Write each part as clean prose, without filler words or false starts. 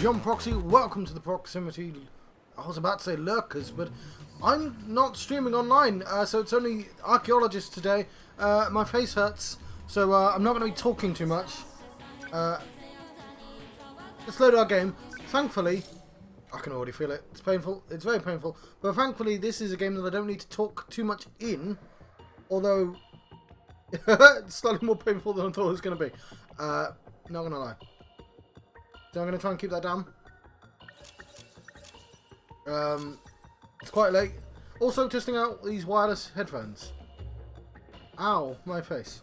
John Proxy, welcome to the Proximity. I was about to say lurkers, but I'm not streaming online, so it's only archaeologists today. My face hurts, so I'm not going to be talking too much. Let's load our game. Thankfully, I can already feel it. It's painful. It's very painful. But thankfully, this is a game that I don't need to talk too much in. Although, it's slightly more painful than I thought it was going to be. Not going to lie. So I'm going to try and keep that down. It's quite late. Also testing out these wireless headphones. Ow, my face.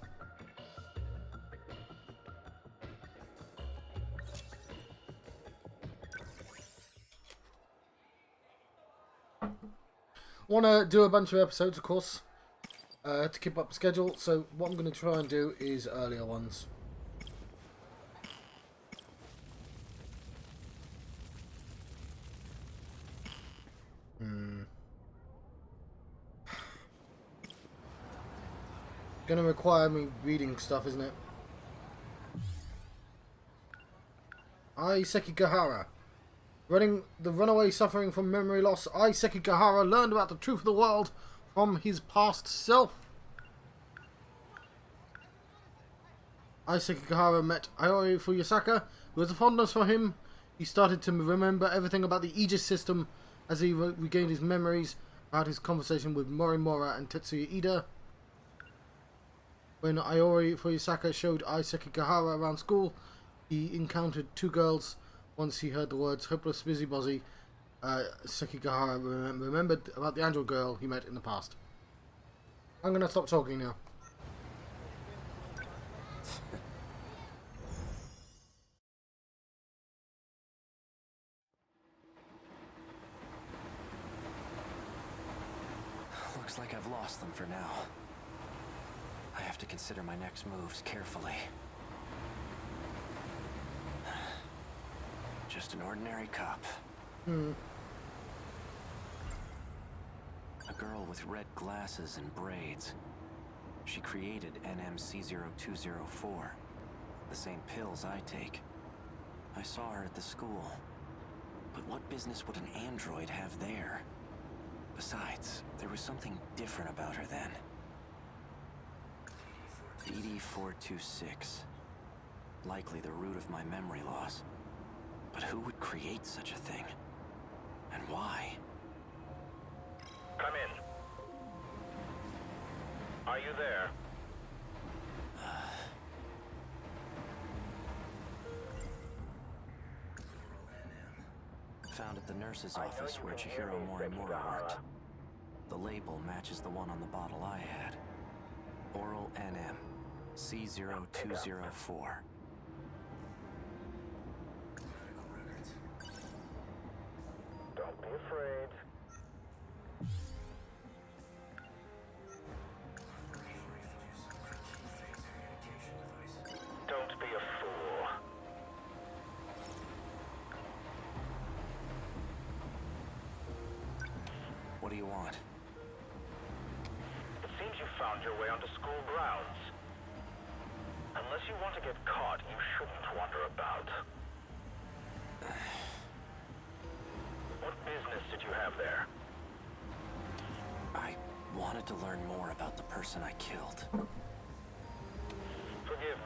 Want to do a bunch of episodes, of course, to keep up the schedule. So what I'm going to try and do is earlier ones. Gonna require me reading stuff, isn't it? Sekigahara. Running the runaway suffering from memory loss, Sekigahara learned about the truth of the world from his past self. Sekigahara met Aoi Fuyasaka, who has a fondness for him. He started to remember everything about the Aegis system as he regained his memories about his conversation with Morimura and Tetsuya Ida. When Aoi Fuyasaka showed Sekigahara around school, he encountered two girls. Once he heard the words hopeless busybody, Sekigahara remembered about the angel girl he met in the past. I'm going to stop talking now. Looks like I've lost them for now. I have to consider my next moves carefully. Just an ordinary cop. A girl with red glasses and braids. She created NMC0204. The same pills I take. I saw her at the school. But what business would an android have there? Besides, there was something different about her then. ED426. Likely the root of my memory loss. But who would create such a thing? And why? Come in. Are you there? Found at the nurse's office where Chihiro Morimura worked. The label matches the one on the bottle I had. Oral NM. C0204. Don't be afraid. Don't be a fool. What do you want? It seems you found your way onto school grounds. Unless you want to get caught, you shouldn't wander about. What business did you have there? I wanted to learn more about the person I killed. Forgive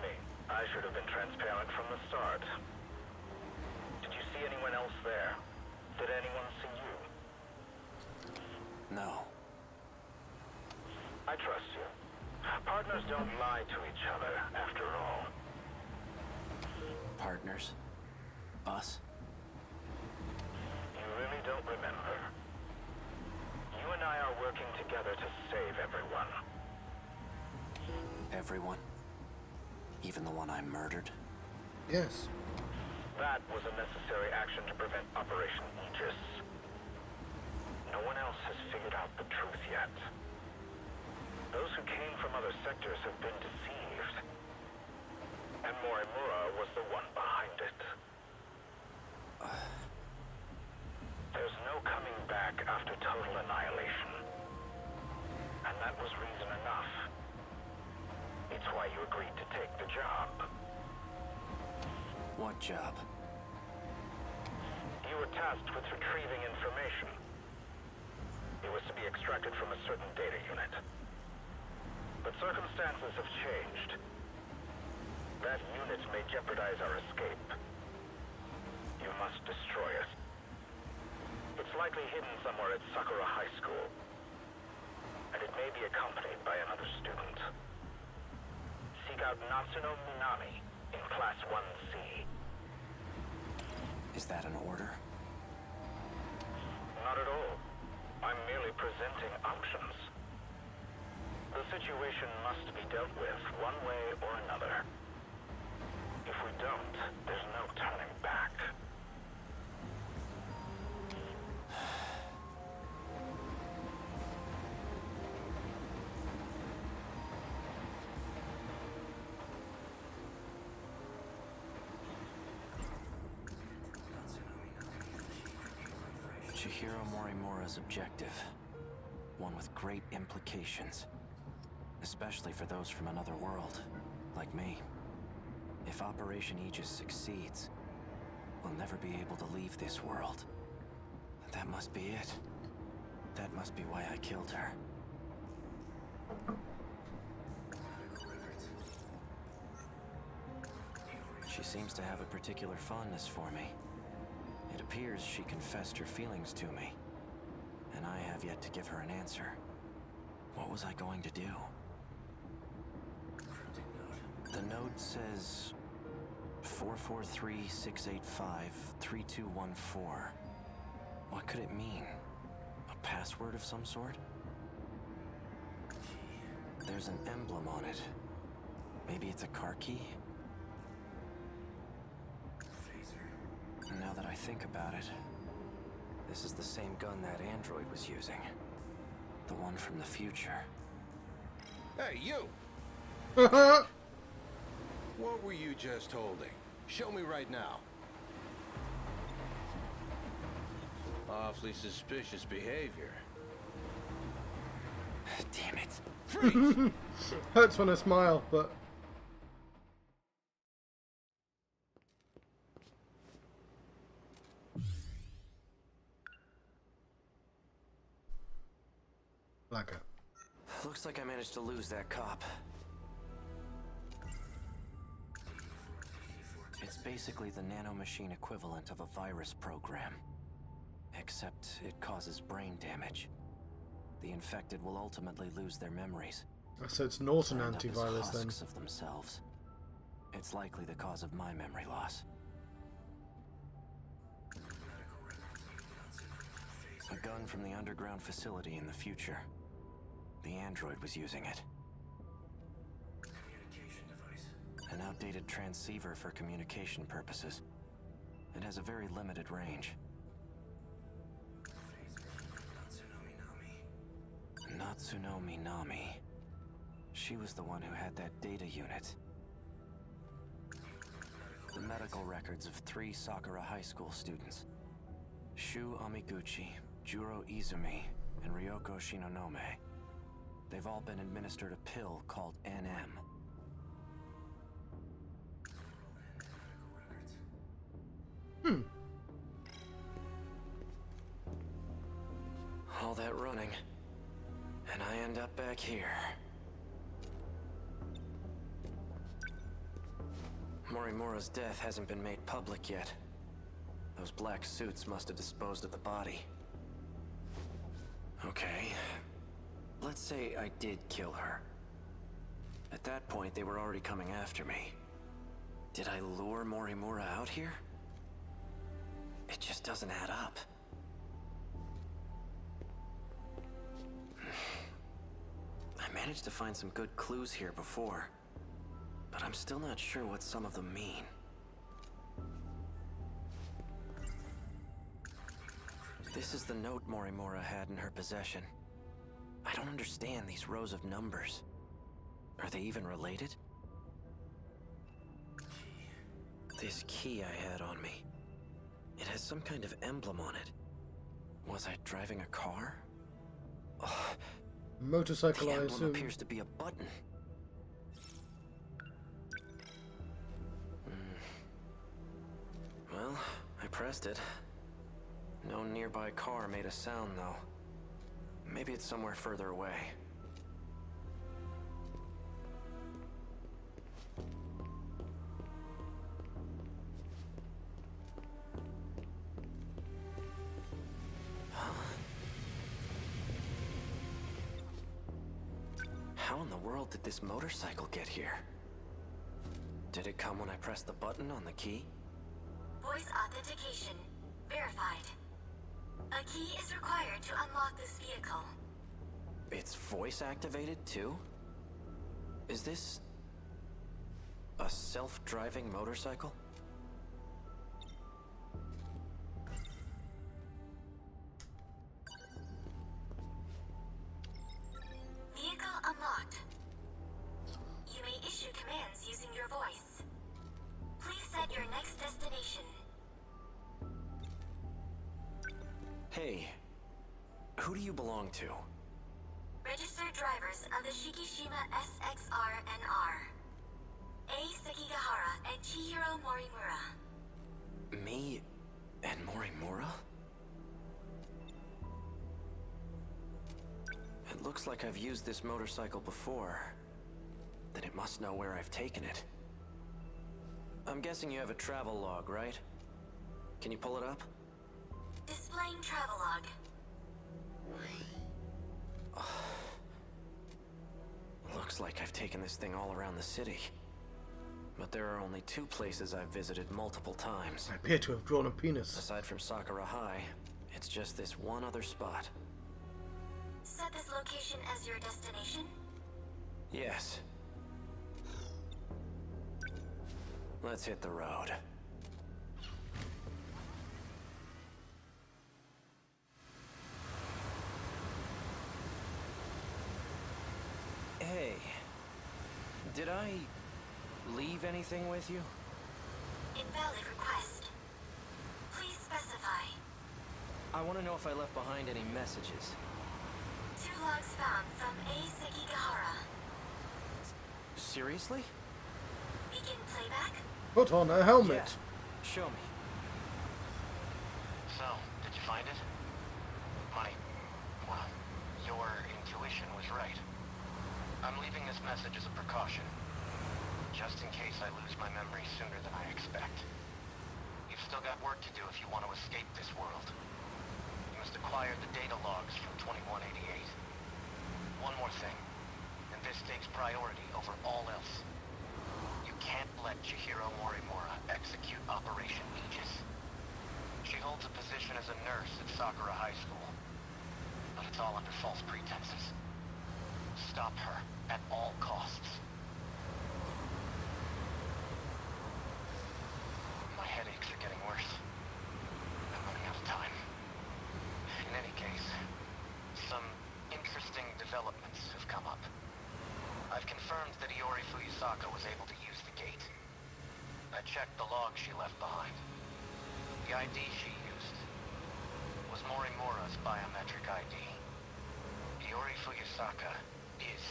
me. I should have been transparent from the start. Did you see anyone else there? Did anyone see you? No. I trust you. Partners don't lie to each other, after all. Partners? Us? You really don't remember. You and I are working together to save everyone. Everyone? Even the one I murdered? Yes. That was a necessary action to prevent Operation Aegis. No one else has figured out the truth yet. Those who came from other sectors have been deceived. And Morimura was the one behind it. There's no coming back after total annihilation. And that was reason enough. It's why you agreed to take the job. What job? tasked with retrieving information. It was to be extracted from a certain data unit. But circumstances have changed. That unit may jeopardize our escape. You must destroy it. It's likely hidden somewhere at Sakura High School. And it may be accompanied by another student. Seek out Natsuno Minami in Class 1C. Is that an order? Not at all. I'm merely presenting options. The situation must be dealt with one way or another. If we don't, there's no turning back. Chihiro Morimura's objective. One with great implications. Especially for those from another world, like me. If Operation Aegis succeeds, we'll never be able to leave this world. That must be it. That must be why I killed her. She seems to have a particular fondness for me. It appears she confessed her feelings to me, and I have yet to give her an answer. What was I going to do? The note says 443-685-3214. What could it mean? A password of some sort? There's an emblem on it. Maybe it's a car key? Now that I think about it, this is the same gun that android was using. The one from the future. Hey, you! What were you just holding? Show me right now. Awfully suspicious behavior. Damn it. Freeze! Hurts when I smile, but... Blackout. Looks like I managed to lose that cop. It's basically the nanomachine equivalent of a virus program. Except it causes brain damage. The infected will ultimately lose their memories. So it's not an End up as antivirus then. husks of themselves. It's likely the cause of my memory loss. A gun from the underground facility in the future. The android was using it. Communication device. An outdated transceiver for communication purposes. It has a very limited range. Natsuno Minami. She was the one who had that data unit. The medical records of 3 Sakura High School students. Shu Amiguchi, Juro Izumi, and Ryoko Shinonome. They've all been administered a pill called NM. All that running, and I end up back here. Morimura's death hasn't been made public yet. Those black suits must have disposed of the body. Okay. Let's say I did kill her. At that point, they were already coming after me. Did I lure Morimura out here? It just doesn't add up. I managed to find some good clues here before, but I'm still not sure what some of them mean. This is the note Morimura had in her possession. I don't understand these rows of numbers. Are they even related? This key I had on me. It has some kind of emblem on it. Was I driving a car? Oh, Motorcycle, the I emblem assume. appears to be a button. Well, I pressed it. No nearby car made a sound, though. Maybe it's somewhere further away. How in the world did this motorcycle get here? Did it come when I pressed the button on the key? Voice authentication verified. A key is required to unlock this vehicle. It's voice activated too? Is this a self-driving motorcycle? Vehicle unlocked. You may issue commands using your voice. Please set your next destination. Hey, who do you belong to? Registered drivers of the Shikishima SXR-NR. A. Sekigahara and Chihiro Morimura. Me and Morimura? It looks like I've used this motorcycle before. Then it must know where I've taken it. I'm guessing you have a travel log, right? Can you pull it up? Displaying travelogue. Looks like I've taken this thing all around the city. But there are only 2 places I've visited multiple times. I appear to have drawn a penis. Aside from Sakura High, it's just this one other spot. Set this location as your destination. Yes. Let's hit the road. Hey, did I leave anything with you? Invalid request. Please specify. I want to know if I left behind any messages. 2 logs found from A. Sekigahara. Seriously? Begin playback. Put on a helmet. Yeah. Show me. So, did you find it? Well, your intuition was right. I'm leaving this message as a precaution, just in case I lose my memory sooner than I expect. You've still got work to do if you want to escape this world. You must acquire the data logs from 2188. One more thing, and this takes priority over all else. You can't let Chihiro Morimura execute Operation Aegis. She holds a position as a nurse at Sakura High School, but it's all under false pretenses. Stop her at all costs. My headaches are getting worse. I'm running out of time. In any case, some interesting developments have come up. I've confirmed that Iori Fuyusaka was able to use the gate. I checked the log she left behind. The ID she used was Morimura's biometric ID. Iori Fuyusaka is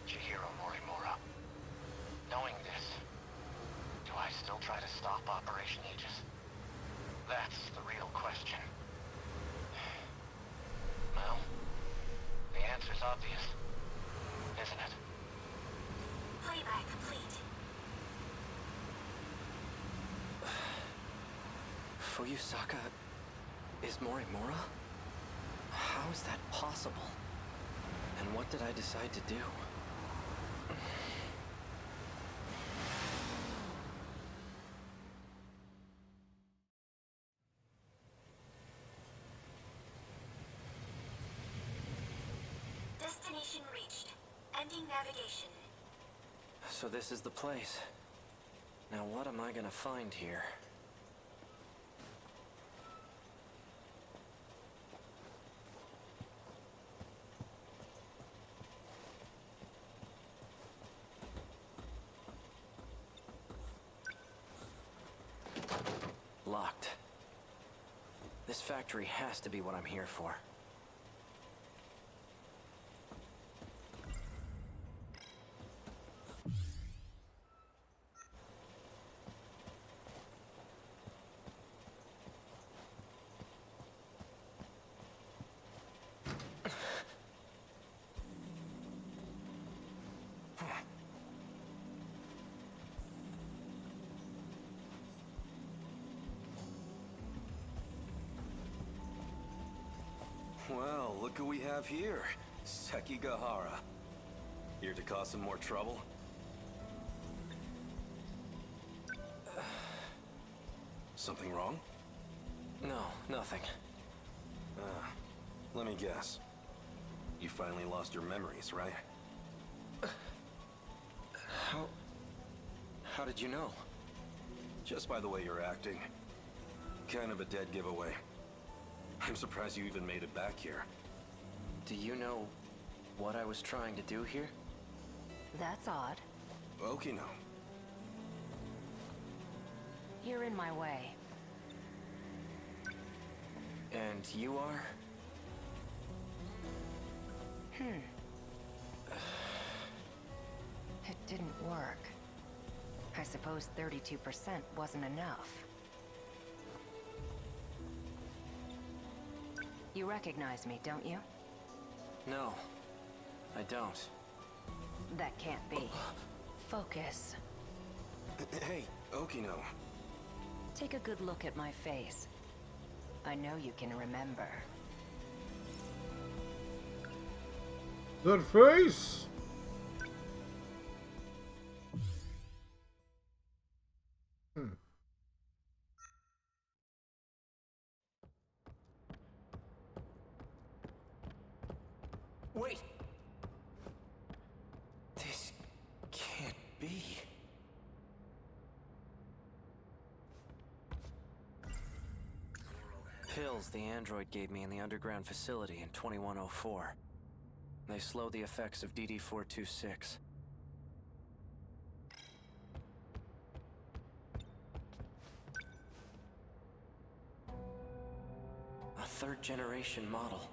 Chihiro Morimura. Knowing this, do I still try to stop Operation Aegis? That's the real question. Well, the answer's obvious, isn't it? Playback complete. Fuyusaka is Morimura? How is that possible? And what did I decide to do? Destination reached. Ending navigation. So this is the place. Now what am I gonna find here? Locked. This factory has to be what I'm here for. Well, look who we have here. Sekigahara. Here to cause some more trouble? Something wrong? No, nothing. Let me guess. You finally lost your memories, right? How did you know? Just by the way you're acting. Kind of a dead giveaway. I'm surprised you even made it back here. Do you know what I was trying to do here? That's odd. Okino. You're in my way. And you are? It didn't work. I suppose 32% wasn't enough. You recognize me, don't you? No, I don't. That can't be. Focus. Hey, Okino. Take a good look at my face. I know you can remember. That face! Wait! This can't be. Pills the android gave me in the underground facility in 2104. They slow the effects of DD-426. A third-generation model.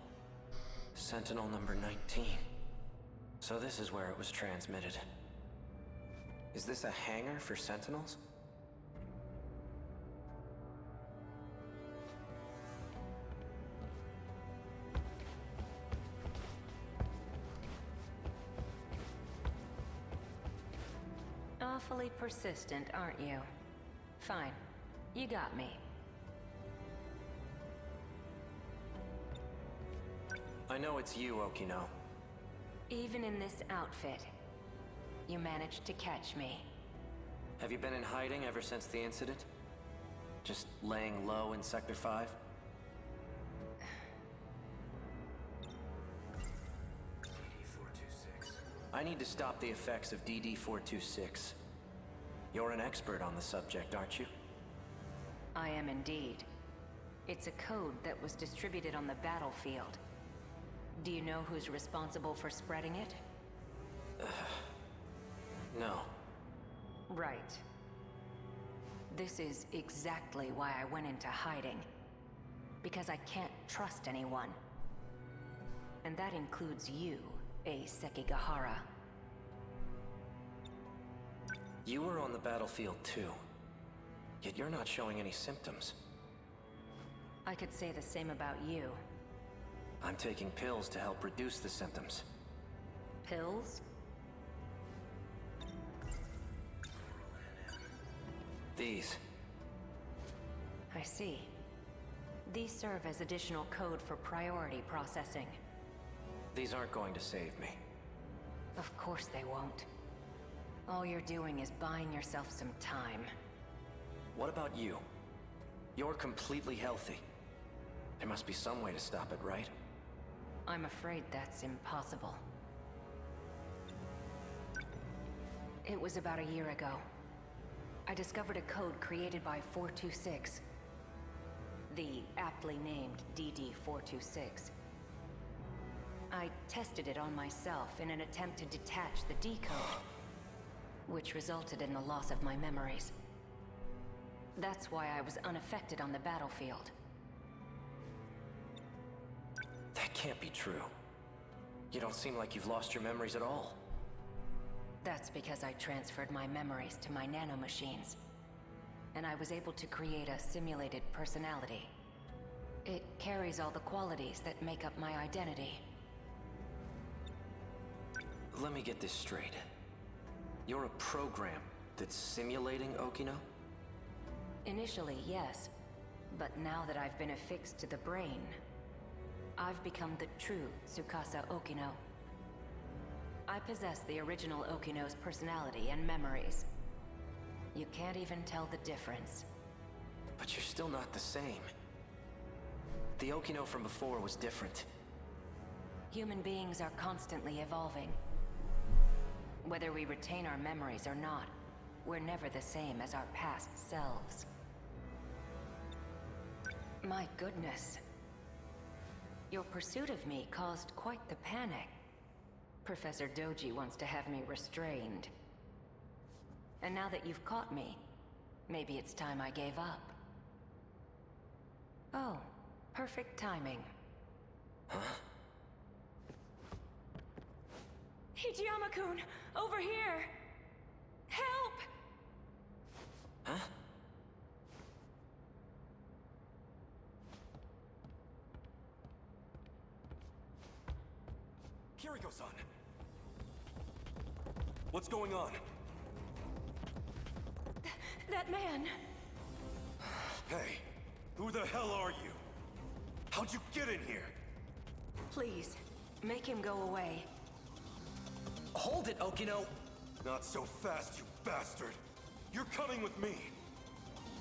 Sentinel number 19. So this is where it was transmitted. Is this a hangar for Sentinels? Awfully persistent, aren't you? Fine. You got me. I know it's you, Okino. Even in this outfit, you managed to catch me. Have you been in hiding ever since the incident? Just laying low in Sector 5? I need to stop the effects of DD-426. You're an expert on the subject, aren't you? I am indeed. It's a code that was distributed on the battlefield. Do you know who's responsible for spreading it? No. Right. This is exactly why I went into hiding. Because I can't trust anyone. And that includes you, a Sekigahara. You were on the battlefield too. Yet you're not showing any symptoms. I could say the same about you. I'm taking pills to help reduce the symptoms. Pills? These. I see. These serve as additional code for priority processing. These aren't going to save me. Of course they won't. All you're doing is buying yourself some time. What about you? You're completely healthy. There must be some way to stop it, right? I'm afraid that's impossible. It was about a year ago. I discovered a code created by 426. The aptly named DD-426. I tested it on myself in an attempt to detach the decode, which resulted in the loss of my memories. That's why I was unaffected on the battlefield. That can't be true. You don't seem like you've lost your memories at all. That's because I transferred my memories to my nanomachines. And I was able to create a simulated personality. It carries all the qualities that make up my identity. Let me get this straight. You're a program that's simulating Okino? Initially, yes. But now that I've been affixed to the brain, I've become the true Tsukasa Okino. I possess the original Okino's personality and memories. You can't even tell the difference. But you're still not the same. The Okino from before was different. Human beings are constantly evolving. Whether we retain our memories or not, we're never the same as our past selves. My goodness. Your pursuit of me caused quite the panic. Professor Doji wants to have me restrained. And now that you've caught me, maybe it's time I gave up. Oh, perfect timing. Huh? Hijiyama-kun, over here! Help! Huh? Kiriko-san! What's going on? That man! Hey, who the hell are you? How'd you get in here? Please, make him go away. Hold it, Okino! Not so fast, you bastard! You're coming with me!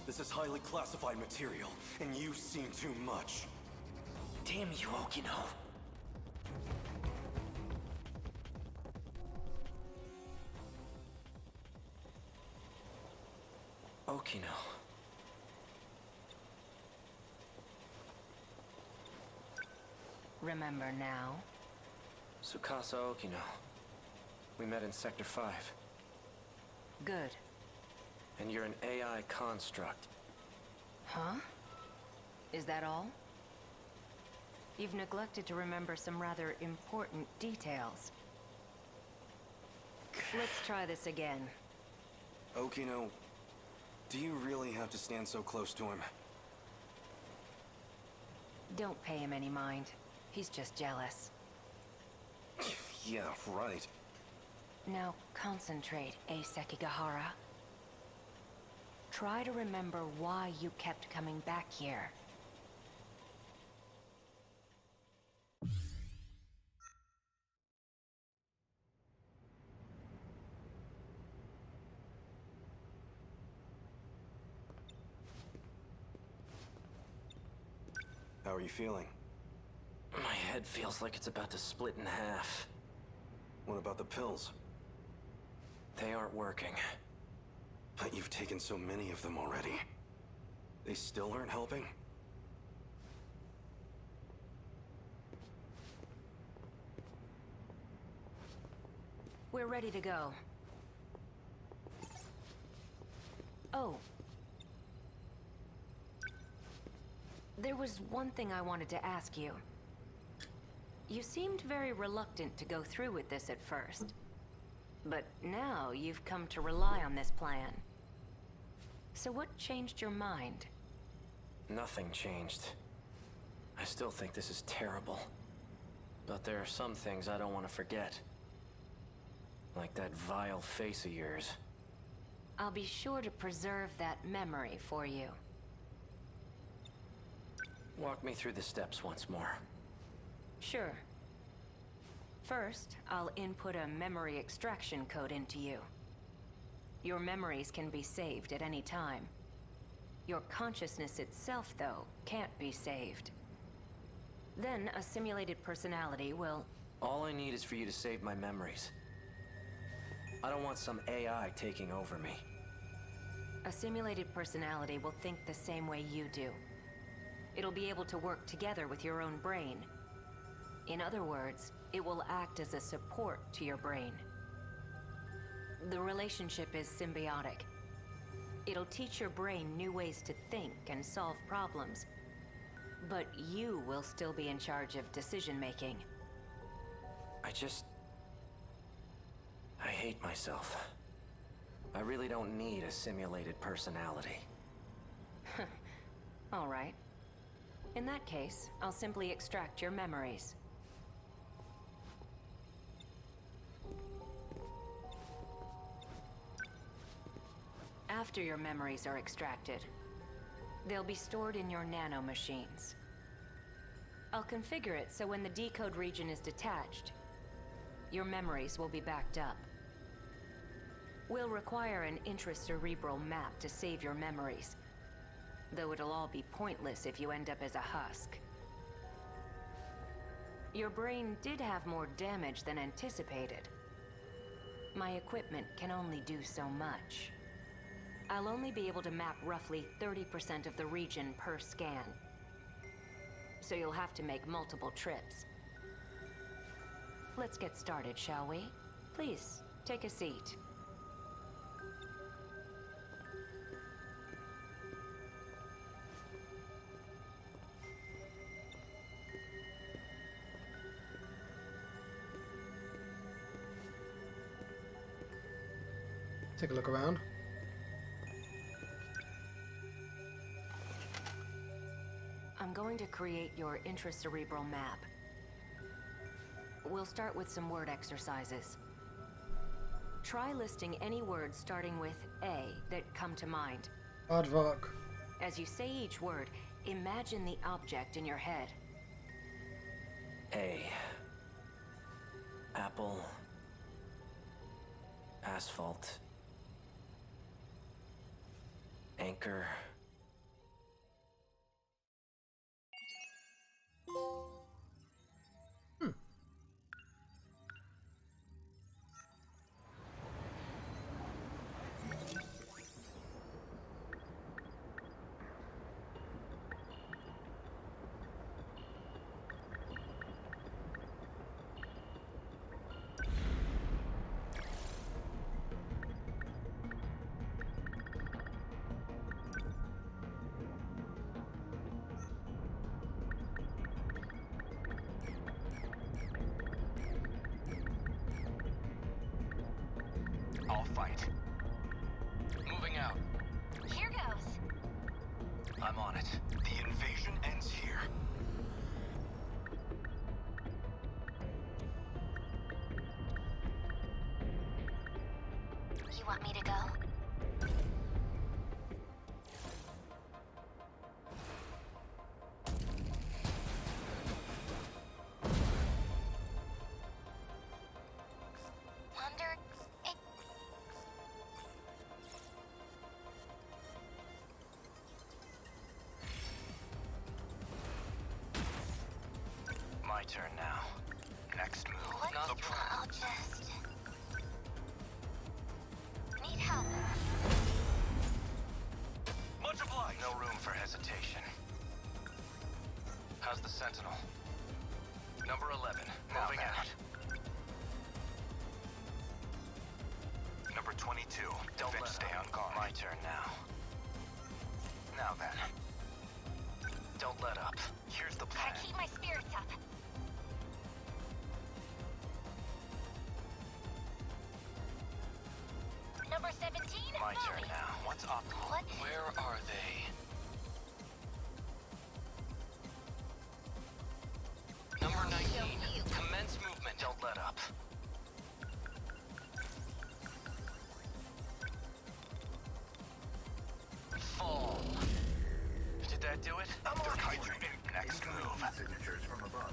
This is highly classified material, and you've seen too much. Damn you, Okino! Okino. Remember now? Tsukasa Okino. We met in Sector 5. Good. And you're an AI construct. Huh? Is that all? You've neglected to remember some rather important details. Let's try this again. Okino, do you really have to stand so close to him? Don't pay him any mind. He's just jealous. Yeah, right. Now concentrate, Sekigahara. Try to remember why you kept coming back here. How are you feeling? My head feels like it's about to split in half. What about the pills? They aren't working. But you've taken so many of them already. They still aren't helping? We're ready to go. Oh. There was one thing I wanted to ask you. You seemed very reluctant to go through with this at first. But now you've come to rely on this plan. So what changed your mind? Nothing changed. I still think this is terrible. But there are some things I don't want to forget. Like that vile face of yours. I'll be sure to preserve that memory for you. Walk me through the steps once more. Sure. First, I'll input a memory extraction code into you. Your memories can be saved at any time. Your consciousness itself, though, can't be saved. Then, a simulated personality will... All I need is for you to save my memories. I don't want some AI taking over me. A simulated personality will think the same way you do. It'll be able to work together with your own brain. In other words, it will act as a support to your brain. The relationship is symbiotic. It'll teach your brain new ways to think and solve problems. But you will still be in charge of decision-making. I hate myself. I really don't need a simulated personality. All right. In that case, I'll simply extract your memories. After your memories are extracted, they'll be stored in your nanomachines. I'll configure it so when the decode region is detached, your memories will be backed up. We'll require an intracerebral map to save your memories, though it'll all be pointless if you end up as a husk. Your brain did have more damage than anticipated. My equipment can only do so much. I'll only be able to map roughly 30% of the region per scan. So you'll have to make multiple trips. Let's get started, shall we? Please, take a seat. Take a look around. I'm going to create your intracerebral map. We'll start with some word exercises. Try listing any words starting with A that come to mind. Aardvark. As you say each word, imagine the object in your head. A. Apple. Asphalt. Anchor. I'll fight. Moving out. Here goes. I'm on it. The invasion ends here. You want me to go? Wonder if... My turn now. Next move. What? I'll just... Need help. Much obliged. No room for hesitation. How's the Sentinel? Number 11, moving out. Number 22, don't let stay on guard. My turn now. Now then. Don't let up. Here's the plan. Gotta keep my spirits up. Number 17, My turn Molly. now. What's optimal? What? Where are they? Number 19, commence movement. Don't let up. Fall. Did that do it? They're hydrating. Next move. Signatures from above.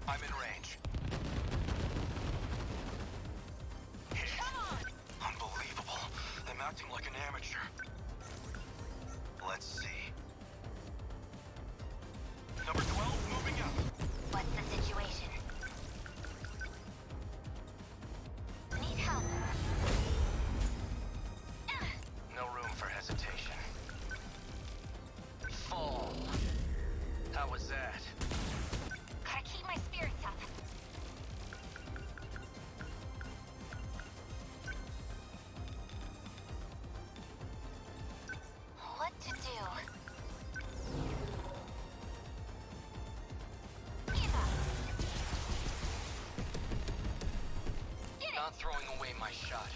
I'm in range. Hit. Unbelievable. I'm acting like an amateur. Let's see. Number 12, moving out. What's the situation? Need help. No room for hesitation. Fall. How was that? Gotta keep my spirits up. What to do? Give up. Get it. Not throwing away my shot.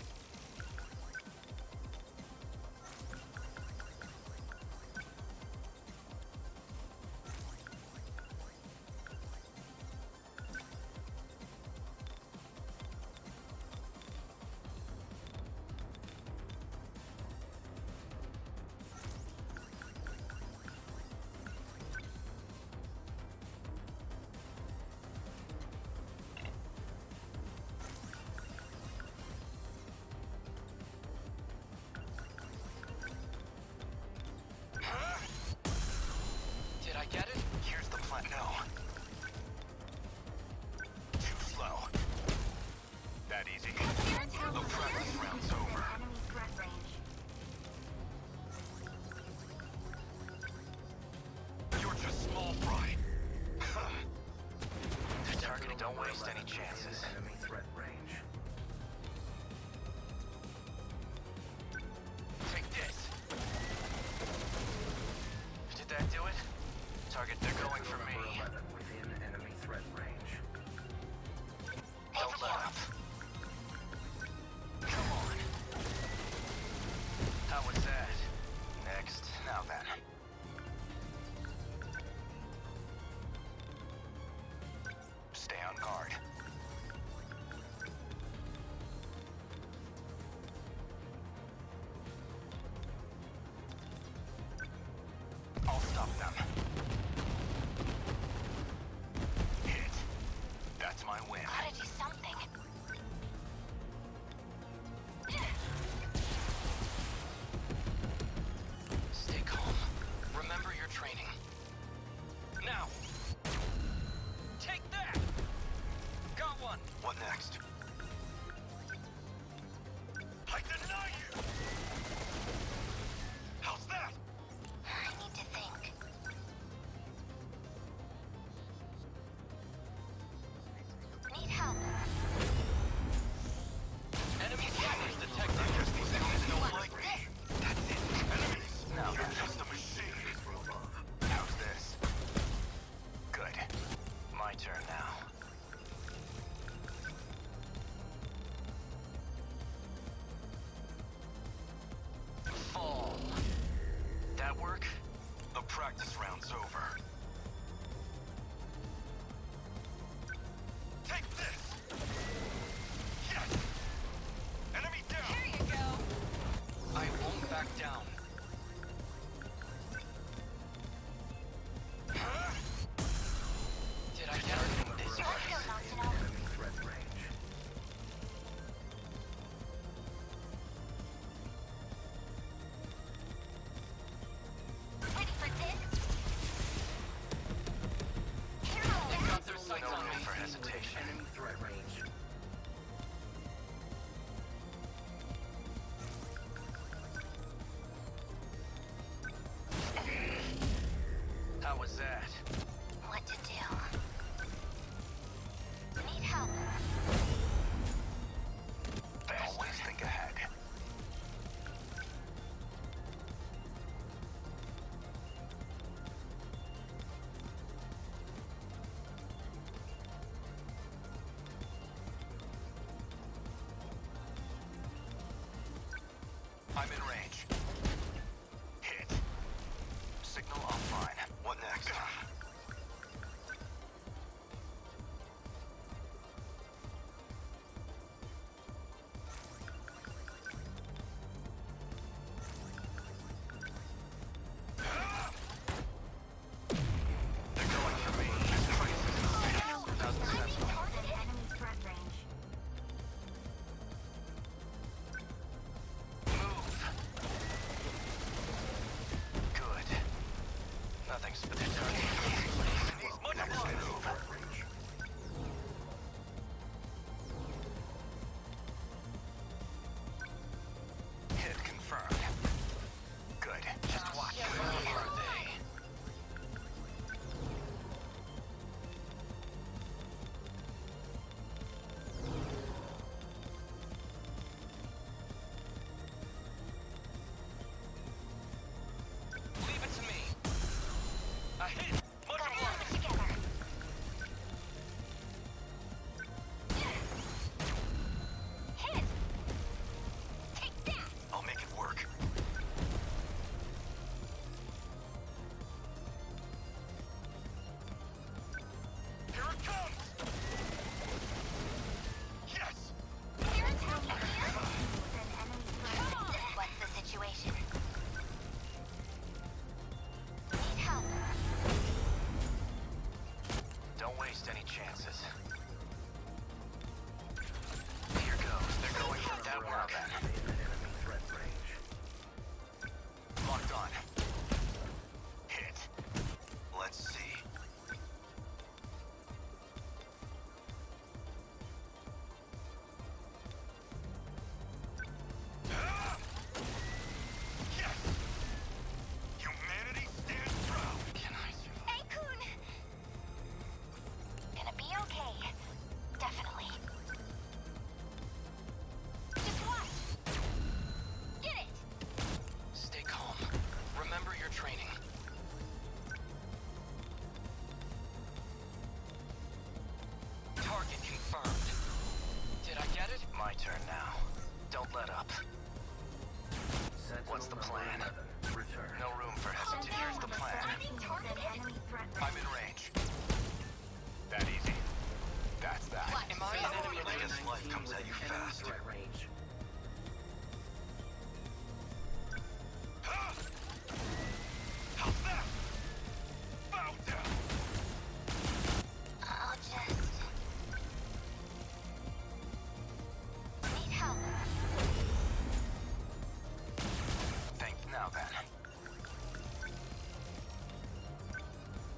get it? Here's the plan. No. Too slow. That easy. The practice round's over. Enemy threat range. You're just small fry. They're targeting. Don't waste any chances. Enemy threat range. Take this. Did that do it? Target, they're going for me. Within enemy threat range. Don't let up. Come on. How was that? Next. Now then. Stay on guard. I'll stop them. Hit. That's my win. Gotta do something. Stay calm. Remember your training. Now! Take that! Got one! What next? I deny you! How's that? I need to think. Need help. Enemy scanners detected. I guess these enemies don't like me. That's it. Enemies! Now you're just a machine. How's this? Good. My turn now. Fall. That work? The practice round's over. Take this! Yes! Enemy down! There you go. I won't back down. Huh? Did I get everything this I feel not to know. enemy threat range? Ready for this? Hero They down. got their sights on me. For hesitation. Enemy threat range. How was that? What to do? Need help. Always think ahead. I'm in range. Hit. Signal offline. What next? They're going for me. How's the I'm being sentinel? targeted. Enemy threat range. Move. Good. Nothing's but they're targeting me. turn now. Don't let up. What's the plan? No room for hesitation. Here's the plan. I'm in range. That easy. That's that. Am I in enemy range? This life comes at you fast. How's that? Bow down. I'll just... need help. Thanks now then.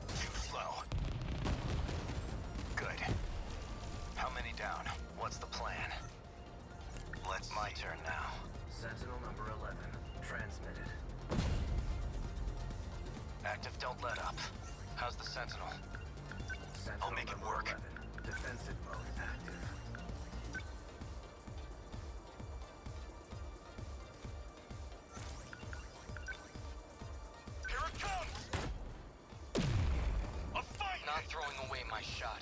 Too slow. Good. How many down? What's the plan? My turn now. Sentinel number 11, transmitted. Active, don't let up. How's the Sentinel? Sentinel I'll make it number work. 11, defensive mode active. Here it comes! A fight! Not throwing away my shot.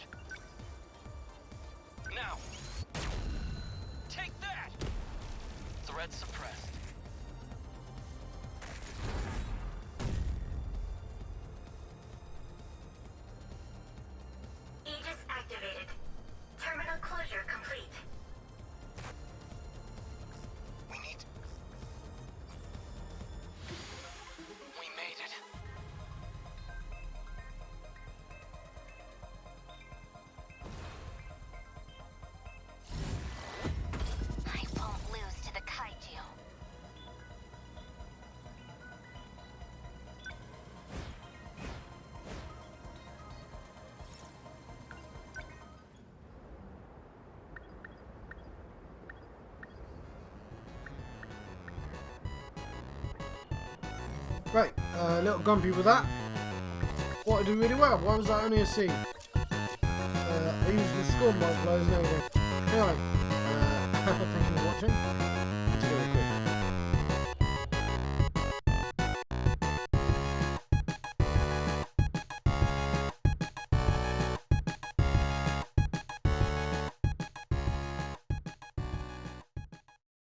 Now! Take that! Threat suppressed. Aegis activated. Terminal closure complete. We made it. I won't lose to the kaiju. Right, a little grumpy with that. What, I did really well. Why was that only a C? I used the score mod, but I was never going. Anyway, thank you for watching.